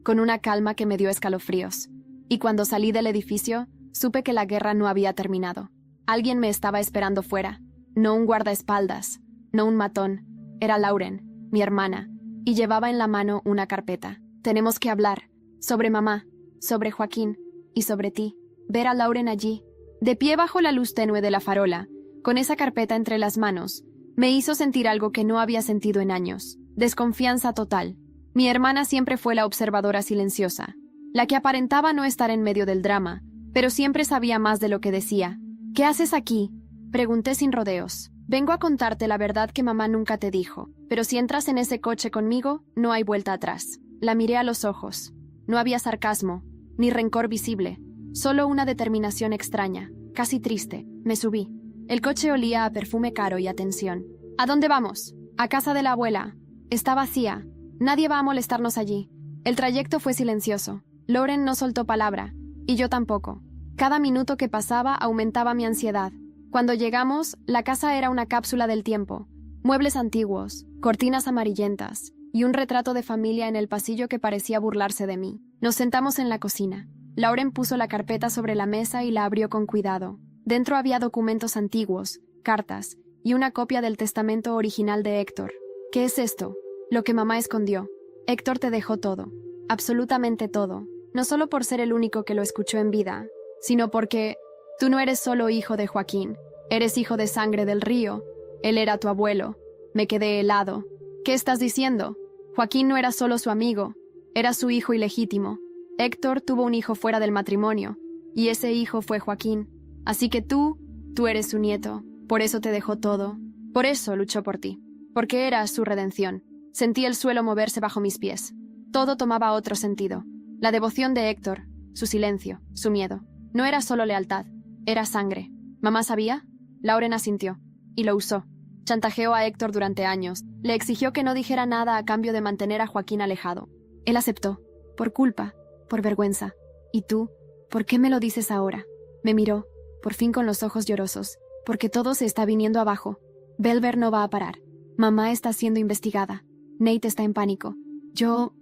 A: con una calma que me dio escalofríos. Y cuando salí del edificio, supe que la guerra no había terminado. Alguien me estaba esperando fuera. No un guardaespaldas, no un matón. Era Lauren, mi hermana, y llevaba en la mano una carpeta. Tenemos que hablar. Sobre mamá, sobre Joaquín, y sobre ti. Ver a Lauren allí, de pie bajo la luz tenue de la farola, con esa carpeta entre las manos, me hizo sentir algo que no había sentido en años. Desconfianza total. Mi hermana siempre fue la observadora silenciosa, la que aparentaba no estar en medio del drama, pero siempre sabía más de lo que decía. ¿Qué haces aquí? Pregunté sin rodeos. Vengo a contarte la verdad que mamá nunca te dijo, pero si entras en ese coche conmigo, no hay vuelta atrás. La miré a los ojos. No había sarcasmo, ni rencor visible, solo una determinación extraña, casi triste. Me subí. El coche olía a perfume caro y a tensión. ¿A dónde vamos? A casa de la abuela. Está vacía. Nadie va a molestarnos allí. El trayecto fue silencioso. Lauren no soltó palabra, y yo tampoco. Cada minuto que pasaba aumentaba mi ansiedad. Cuando llegamos, la casa era una cápsula del tiempo. Muebles antiguos, cortinas amarillentas, y un retrato de familia en el pasillo que parecía burlarse de mí. Nos sentamos en la cocina. Lauren puso la carpeta sobre la mesa y la abrió con cuidado. Dentro había documentos antiguos, cartas, y una copia del testamento original de Héctor. ¿Qué es esto? Lo que mamá escondió. Héctor te dejó todo. Absolutamente todo. No solo por ser el único que lo escuchó en vida, sino porque tú no eres solo hijo de Joaquín. Eres hijo de sangre del Río. Él era tu abuelo. Me quedé helado. ¿Qué estás diciendo? Joaquín no era solo su amigo. Era su hijo ilegítimo. Héctor tuvo un hijo fuera del matrimonio, y ese hijo fue Joaquín. Así que tú eres su nieto. Por eso te dejó todo. Por eso luchó por ti. Porque eras su redención. Sentí el suelo moverse bajo mis pies. Todo tomaba otro sentido. La devoción de Héctor, su silencio, su miedo. No era solo lealtad, era sangre. ¿Mamá sabía? Lauren asintió. Y lo usó. Chantajeó a Héctor durante años. Le exigió que no dijera nada a cambio de mantener a Joaquín alejado. Él aceptó. Por culpa, por vergüenza. ¿Y tú? ¿Por qué me lo dices ahora? Me miró, por fin con los ojos llorosos. Porque todo se está viniendo abajo. Belver no va a parar. Mamá está siendo investigada. Nate está en pánico. Yo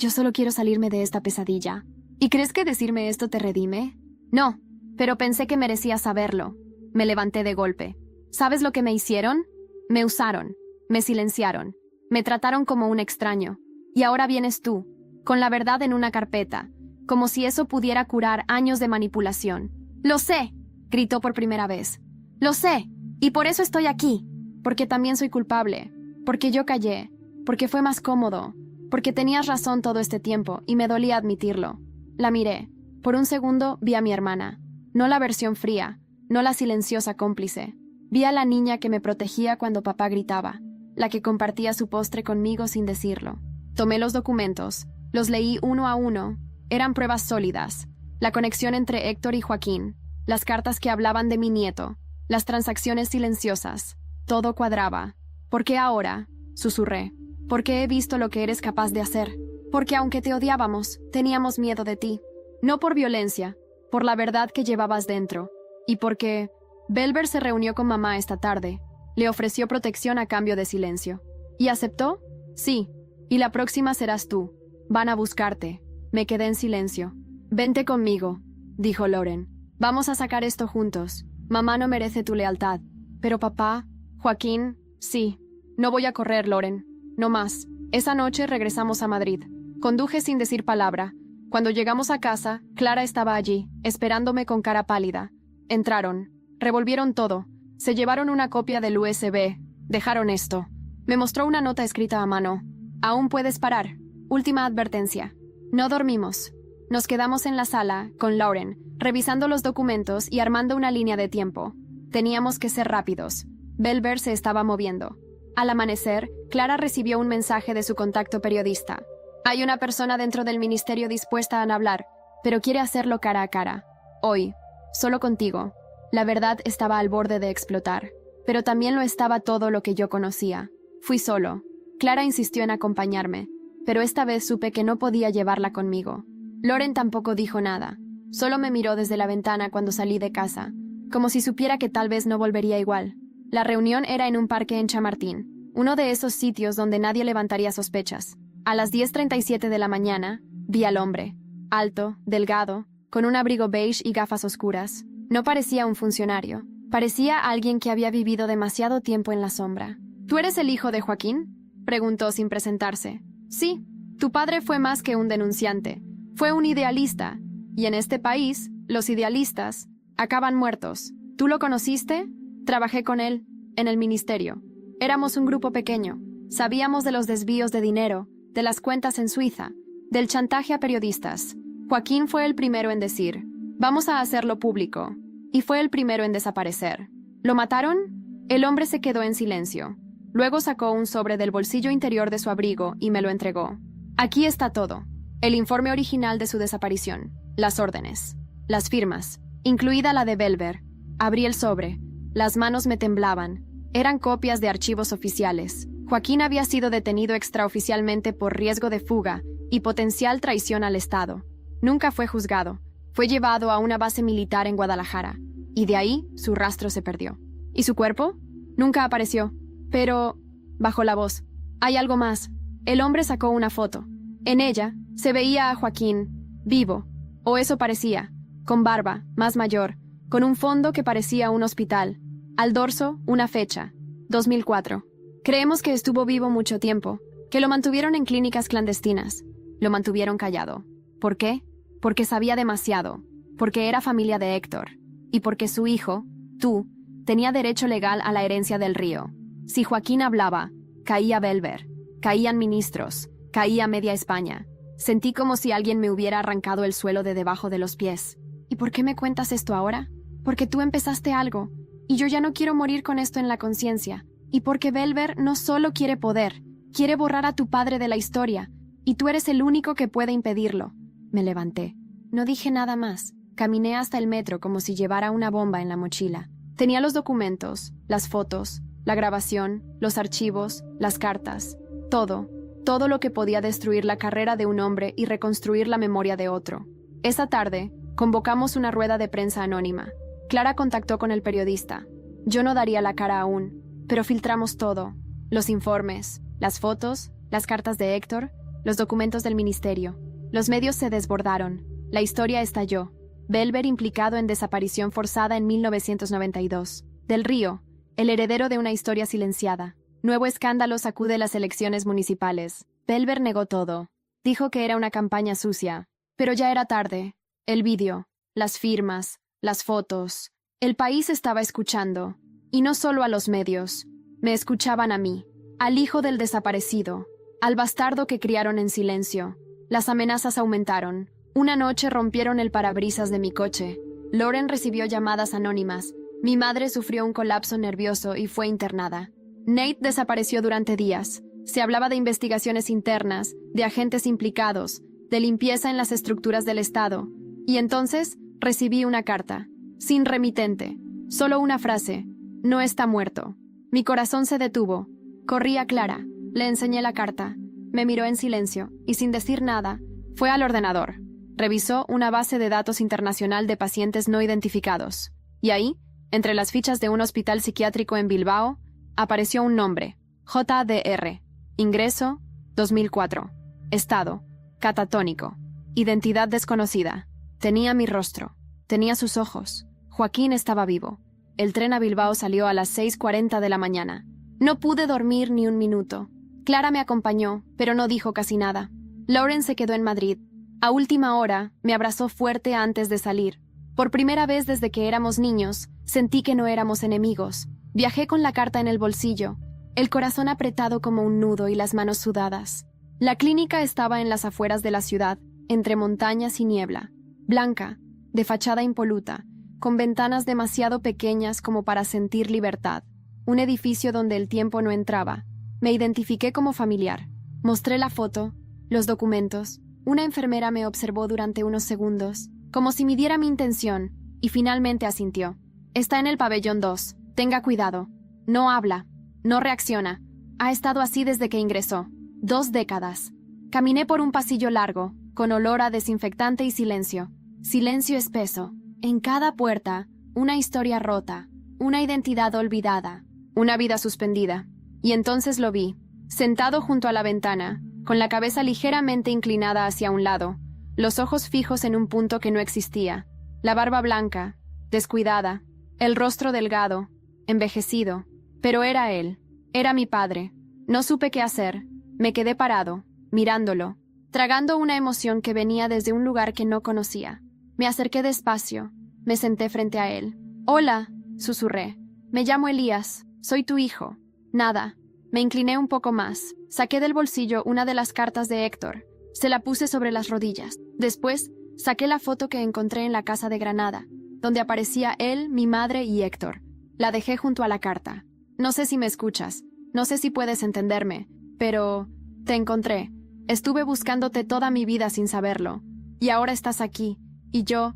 A: solo quiero salirme de esta pesadilla. ¿Y crees que decirme esto te redime? No, pero pensé que merecías saberlo. Me levanté de golpe. ¿Sabes lo que me hicieron? Me usaron, me silenciaron, me trataron como un extraño. Y ahora vienes tú, con la verdad en una carpeta, como si eso pudiera curar años de manipulación. ¡Lo sé!, gritó por primera vez. ¡Lo sé! Y por eso estoy aquí. Porque también soy culpable. Porque yo callé. Porque fue más cómodo. Porque tenías razón todo este tiempo y me dolía admitirlo. La miré. Por un segundo vi a mi hermana. No la versión fría, no la silenciosa cómplice. Vi a la niña que me protegía cuando papá gritaba, la que compartía su postre conmigo sin decirlo. Tomé los documentos, los leí uno a uno. Eran pruebas sólidas. La conexión entre Héctor y Joaquín, las cartas que hablaban de mi nieto, las transacciones silenciosas. Todo cuadraba. ¿Por qué ahora?, susurré. Porque he visto lo que eres capaz de hacer. Porque aunque te odiábamos, teníamos miedo de ti. No por violencia, por la verdad que llevabas dentro. Y porque Belver se reunió con mamá esta tarde. Le ofreció protección a cambio de silencio. ¿Y aceptó? Sí. Y la próxima serás tú. Van a buscarte. Me quedé en silencio. Vente conmigo, dijo Lauren. Vamos a sacar esto juntos. Mamá no merece tu lealtad. Pero papá, Joaquín, sí. No voy a correr, Lauren. No más. Esa noche regresamos a Madrid. Conduje sin decir palabra. Cuando llegamos a casa, Clara estaba allí, esperándome con cara pálida. Entraron. Revolvieron todo. Se llevaron una copia del USB. Dejaron esto. Me mostró una nota escrita a mano. Aún puedes parar. Última advertencia. No dormimos. Nos quedamos en la sala, con Lauren, revisando los documentos y armando una línea de tiempo. Teníamos que ser rápidos. Belver se estaba moviendo. Al amanecer, Clara recibió un mensaje de su contacto periodista. Hay una persona dentro del ministerio dispuesta a hablar, pero quiere hacerlo cara a cara. Hoy. Solo contigo. La verdad estaba al borde de explotar, pero también lo estaba todo lo que yo conocía. Fui solo. Clara insistió en acompañarme, pero esta vez supe que no podía llevarla conmigo. Lauren tampoco dijo nada. Solo me miró desde la ventana cuando salí de casa, como si supiera que tal vez no volvería igual. La reunión era en un parque en Chamartín, uno de esos sitios donde nadie levantaría sospechas. A las 10:37 de la mañana, vi al hombre. Alto, delgado, con un abrigo beige y gafas oscuras. No parecía un funcionario. Parecía alguien que había vivido demasiado tiempo en la sombra. ¿Tú eres el hijo de Joaquín?, preguntó sin presentarse. Sí, tu padre fue más que un denunciante. Fue un idealista. Y en este país, los idealistas acaban muertos. ¿Tú lo conociste? Trabajé con él, en el ministerio. Éramos un grupo pequeño. Sabíamos de los desvíos de dinero, de las cuentas en Suiza, del chantaje a periodistas. Joaquín fue el primero en decir, vamos a hacerlo público. Y fue el primero en desaparecer. ¿Lo mataron? El hombre se quedó en silencio. Luego sacó un sobre del bolsillo interior de su abrigo y me lo entregó. Aquí está todo. El informe original de su desaparición. Las órdenes. Las firmas. Incluida la de Belver. Abrí el sobre. Las manos me temblaban. Eran copias de archivos oficiales. Joaquín había sido detenido extraoficialmente por riesgo de fuga y potencial traición al Estado. Nunca fue juzgado. Fue llevado a una base militar en Guadalajara, y de ahí su rastro se perdió. ¿Y su cuerpo? Nunca apareció. Pero, bajó la voz, hay algo más. El hombre sacó una foto. En ella, se veía a Joaquín, vivo, o eso parecía, con barba, más mayor, con un fondo que parecía un hospital. Al dorso, una fecha, 2004. Creemos que estuvo vivo mucho tiempo, que lo mantuvieron en clínicas clandestinas. Lo mantuvieron callado. ¿Por qué? Porque sabía demasiado, porque era familia de Héctor, y porque su hijo, tú, tenía derecho legal a la herencia del río. Si Joaquín hablaba, caía Belver, caían ministros, caía media España. Sentí como si alguien me hubiera arrancado el suelo de debajo de los pies. ¿Y por qué me cuentas esto ahora? Porque tú empezaste algo, y yo ya no quiero morir con esto en la conciencia. Y porque Belver no solo quiere poder, quiere borrar a tu padre de la historia, y tú eres el único que puede impedirlo. Me levanté. No dije nada más. Caminé hasta el metro como si llevara una bomba en la mochila. Tenía los documentos, las fotos, la grabación, los archivos, las cartas, todo, todo lo que podía destruir la carrera de un hombre y reconstruir la memoria de otro. Esa tarde, convocamos una rueda de prensa anónima. Clara contactó con el periodista. Yo no daría la cara aún, pero filtramos todo: los informes, las fotos, las cartas de Héctor, los documentos del ministerio. Los medios se desbordaron. La historia estalló. Belver implicado en desaparición forzada en 1992. Del Río, el heredero de una historia silenciada. Nuevo escándalo sacude las elecciones municipales. Belver negó todo. Dijo que era una campaña sucia. Pero ya era tarde. El vídeo, las firmas, las fotos. El país estaba escuchando. Y no solo a los medios. Me escuchaban a mí, al hijo del desaparecido, al bastardo que criaron en silencio. Las amenazas aumentaron. Una noche rompieron el parabrisas de mi coche. Lauren recibió llamadas anónimas. Mi madre sufrió un colapso nervioso y fue internada. Nate desapareció durante días. Se hablaba de investigaciones internas, de agentes implicados, de limpieza en las estructuras del Estado. Y entonces recibí una carta, sin remitente, solo una frase: no está muerto. Mi corazón se detuvo. Corrí a Clara, le enseñé la carta. Me miró en silencio y, sin decir nada, fue al ordenador. Revisó una base de datos internacional de pacientes no identificados. Y ahí, entre las fichas de un hospital psiquiátrico en Bilbao, apareció un nombre: JDR. Ingreso: 2004. Estado: catatónico. Identidad desconocida. Tenía mi rostro. Tenía sus ojos. Joaquín estaba vivo. El tren a Bilbao salió a las 6:40 de la mañana. No pude dormir ni un minuto. Clara me acompañó, pero no dijo casi nada. Lauren se quedó en Madrid. A última hora, me abrazó fuerte antes de salir. Por primera vez desde que éramos niños, sentí que no éramos enemigos. Viajé con la carta en el bolsillo, el corazón apretado como un nudo y las manos sudadas. La clínica estaba en las afueras de la ciudad, entre montañas y niebla. Blanca, de fachada impoluta, con ventanas demasiado pequeñas como para sentir libertad. Un edificio donde el tiempo no entraba. Me identifiqué como familiar. Mostré la foto, los documentos. Una enfermera me observó durante unos segundos, como si midiera mi intención, y finalmente asintió. Está en el pabellón 2. Tenga cuidado. No habla. No reacciona. Ha estado así desde que ingresó. 2 décadas. Caminé por un pasillo largo, con olor a desinfectante y silencio. Silencio espeso. En cada puerta, una historia rota, una identidad olvidada, una vida suspendida. Y entonces lo vi, sentado junto a la ventana, con la cabeza ligeramente inclinada hacia un lado, los ojos fijos en un punto que no existía, la barba blanca, descuidada, el rostro delgado, envejecido. Pero era él, era mi padre. No supe qué hacer. Me quedé parado, mirándolo, tragando una emoción que venía desde un lugar que no conocía. Me acerqué despacio, me senté frente a él. «Hola», susurré. «Me llamo Elías, soy tu hijo». Nada. Me incliné un poco más. Saqué del bolsillo una de las cartas de Héctor. Se la puse sobre las rodillas. Después, saqué la foto que encontré en la casa de Granada, donde aparecía él, mi madre y Héctor. La dejé junto a la carta. «No sé si me escuchas, no sé si puedes entenderme, pero te encontré. Estuve buscándote toda mi vida sin saberlo. Y ahora estás aquí. Y yo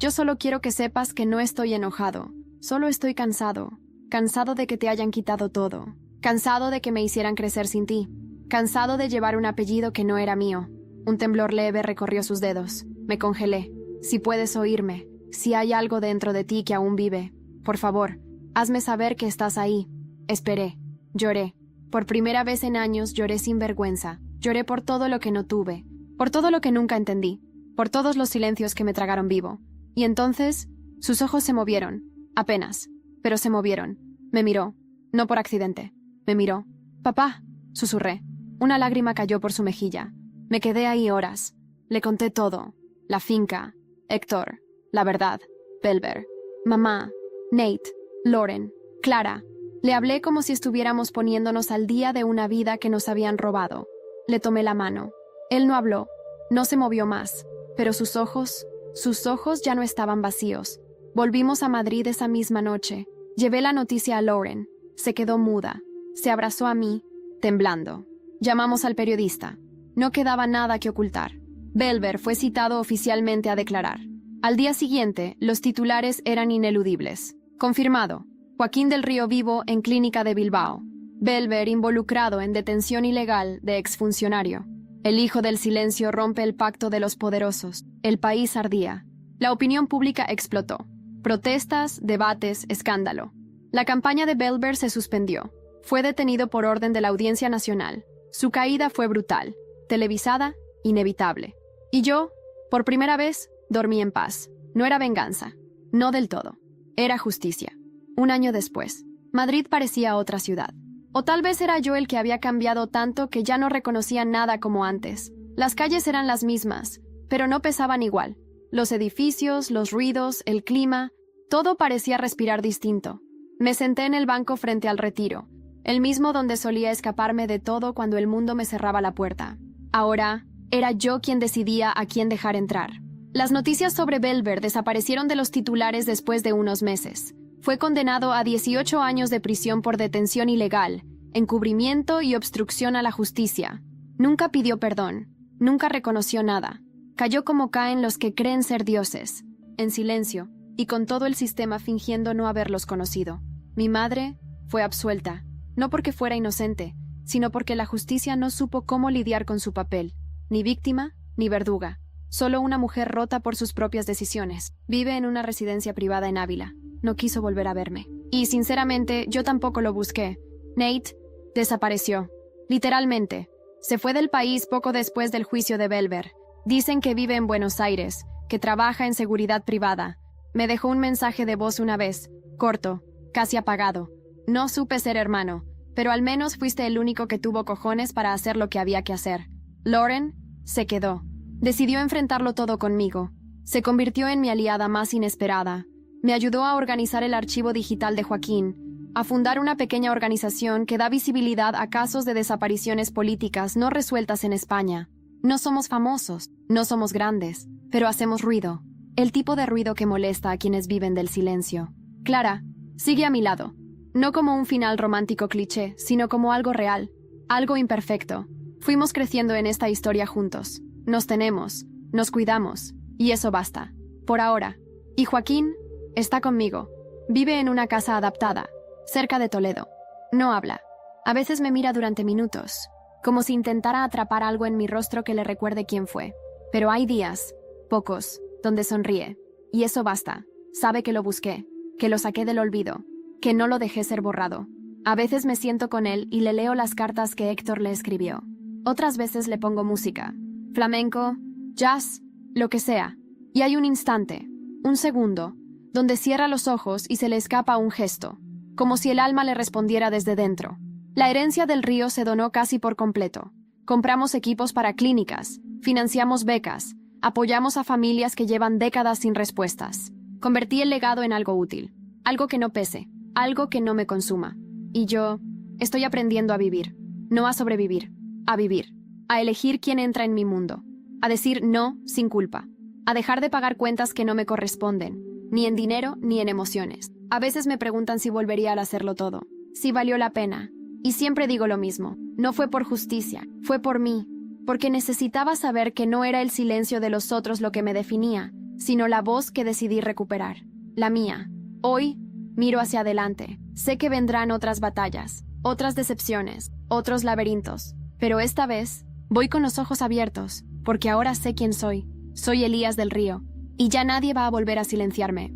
A: solo quiero que sepas que no estoy enojado. Solo estoy cansado. Cansado de que te hayan quitado todo. Cansado de que me hicieran crecer sin ti. Cansado de llevar un apellido que no era mío». Un temblor leve recorrió sus dedos. Me congelé. «Si puedes oírme, si hay algo dentro de ti que aún vive, por favor, hazme saber que estás ahí». Esperé. Lloré. Por primera vez en años lloré sin vergüenza. Lloré por todo lo que no tuve. Por todo lo que nunca entendí. Por todos los silencios que me tragaron vivo. Y entonces, sus ojos se movieron. Apenas. Pero se movieron. Me miró. No por accidente. Me miró. «Papá», susurré. Una lágrima cayó por su mejilla. Me quedé ahí horas. Le conté todo. La finca. Héctor. La verdad. Belver. Mamá. Nate. Lauren. Clara. Le hablé como si estuviéramos poniéndonos al día de una vida que nos habían robado. Le tomé la mano. Él no habló. No se movió más. Pero sus ojos ya no estaban vacíos. Volvimos a Madrid esa misma noche. Llevé la noticia a Lauren. Se quedó muda. Se abrazó a mí, temblando. Llamamos al periodista. No quedaba nada que ocultar. Belver fue citado oficialmente a declarar. Al día siguiente, los titulares eran ineludibles. Confirmado. Joaquín del Río vivo en clínica de Bilbao. Belver involucrado en detención ilegal de exfuncionario. El hijo del silencio rompe el pacto de los poderosos. El país ardía. La opinión pública explotó. Protestas, debates, escándalo. La campaña de Belver se suspendió. Fue detenido por orden de la Audiencia Nacional. Su caída fue brutal, televisada, inevitable. Y yo, por primera vez, dormí en paz. No era venganza. No del todo. Era justicia. Un año después, Madrid parecía otra ciudad. O tal vez era yo el que había cambiado tanto que ya no reconocía nada como antes. Las calles eran las mismas, pero no pesaban igual. Los edificios, los ruidos, el clima, todo parecía respirar distinto. Me senté en el banco frente al Retiro, el mismo donde solía escaparme de todo cuando el mundo me cerraba la puerta. Ahora, era yo quien decidía a quién dejar entrar. Las noticias sobre Belver desaparecieron de los titulares después de unos meses. Fue condenado a 18 años de prisión por detención ilegal, encubrimiento y obstrucción a la justicia. Nunca pidió perdón, nunca reconoció nada. Cayó como caen los que creen ser dioses, en silencio, y con todo el sistema fingiendo no haberlos conocido. Mi madre fue absuelta, no porque fuera inocente, sino porque la justicia no supo cómo lidiar con su papel, ni víctima, ni verduga. Solo una mujer rota por sus propias decisiones. Vive en una residencia privada en Ávila. No quiso volver a verme. Y, sinceramente, yo tampoco lo busqué. Nate desapareció. Literalmente. Se fue del país poco después del juicio de Belver. Dicen que vive en Buenos Aires, que trabaja en seguridad privada. Me dejó un mensaje de voz una vez, corto, casi apagado. No supe ser hermano, pero al menos fuiste el único que tuvo cojones para hacer lo que había que hacer. Lauren se quedó. Decidió enfrentarlo todo conmigo. Se convirtió en mi aliada más inesperada. Me ayudó a organizar el archivo digital de Joaquín, a fundar una pequeña organización que da visibilidad a casos de desapariciones políticas no resueltas en España. No somos famosos, no somos grandes, pero hacemos ruido. El tipo de ruido que molesta a quienes viven del silencio. Clara, sigue a mi lado. No como un final romántico cliché, sino como algo real, algo imperfecto. Fuimos creciendo en esta historia juntos. Nos tenemos, nos cuidamos, y eso basta. Por ahora. Y Joaquín está conmigo. Vive en una casa adaptada, cerca de Toledo. No habla. A veces me mira durante minutos, como si intentara atrapar algo en mi rostro que le recuerde quién fue. Pero hay días, pocos, donde sonríe. Y eso basta. Sabe que lo busqué, que lo saqué del olvido, que no lo dejé ser borrado. A veces me siento con él y le leo las cartas que Héctor le escribió. Otras veces le pongo música. Flamenco, jazz, lo que sea. Y hay un instante, un segundo, donde cierra los ojos y se le escapa un gesto, como si el alma le respondiera desde dentro. La herencia del Río se donó casi por completo. Compramos equipos para clínicas, financiamos becas, apoyamos a familias que llevan décadas sin respuestas. Convertí el legado en algo útil, algo que no pese, algo que no me consuma. Y yo estoy aprendiendo a vivir, no a sobrevivir, a vivir, a elegir quién entra en mi mundo, a decir no sin culpa, a dejar de pagar cuentas que no me corresponden, ni en dinero ni en emociones. A veces me preguntan si volvería a hacerlo todo, si valió la pena. Y siempre digo lo mismo, no fue por justicia, fue por mí, porque necesitaba saber que no era el silencio de los otros lo que me definía, sino la voz que decidí recuperar, la mía. Hoy, miro hacia adelante, sé que vendrán otras batallas, otras decepciones, otros laberintos, pero esta vez voy con los ojos abiertos, porque ahora sé quién soy Elías del Río, y ya nadie va a volver a silenciarme.